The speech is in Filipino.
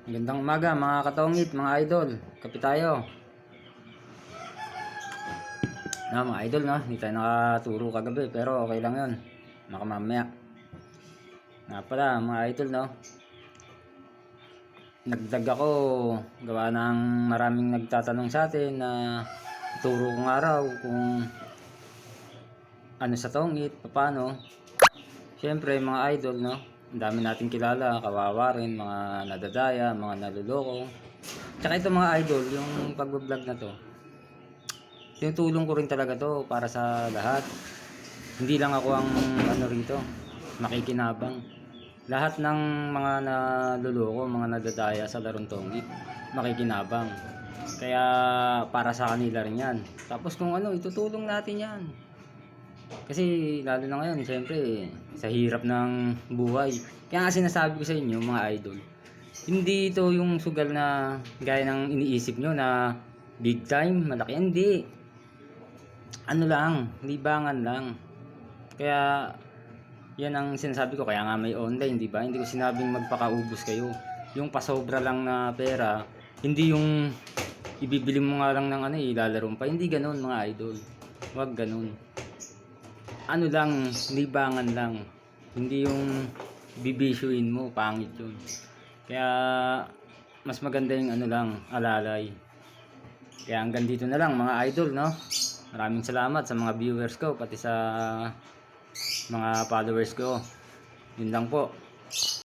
Magandang umaga mga katongit, mga idol. Kape tayo. Mga idol, no? Hindi tayo nakaturo kagabi, pero okay lang yun. Makamamaya. Nga pala, mga idol, no? Nagdag ako, gawa ng maraming nagtatanong sa atin na turo kong araw kung ano sa tongit, paano. Siyempre, mga idol, no? Ang dami natin kilala, kawawa rin, mga nadadaya, mga naluloko. Tsaka ito mga idol, yung pag-vlog na to, tinutulong ko rin talaga to para sa lahat. Hindi lang ako ang ano rito, makikinabang. Lahat ng mga naluloko, mga nadadaya sa larong tongit, makikinabang. Kaya para sa kanila rin yan. Tapos kung ano, itutulong natin yan. Kasi lalo na ngayon, siyempre, sa hirap ng buhay. Kaya nga sinasabi ko sa inyo, mga idol, hindi ito yung sugal na gaya ng iniisip nyo na big time, malaki. Hindi. Ano lang, libangan lang. Kaya, yan ang sinasabi ko. Kaya nga may online, di ba? Hindi ko sinabing magpakaubos kayo. Yung pasobra lang na pera, hindi yung ibibili mo nga lang ng ano, ilalaro pa. Hindi ganun, mga idol. Huwag ganun. Ano lang, libangan lang. Hindi yung bibisyuin mo, pangit yun. Kaya mas maganda yung ano lang, alalay. Kaya hanggang dito na lang mga idol, no? Maraming salamat sa mga viewers ko, pati sa mga followers ko. Yun lang po.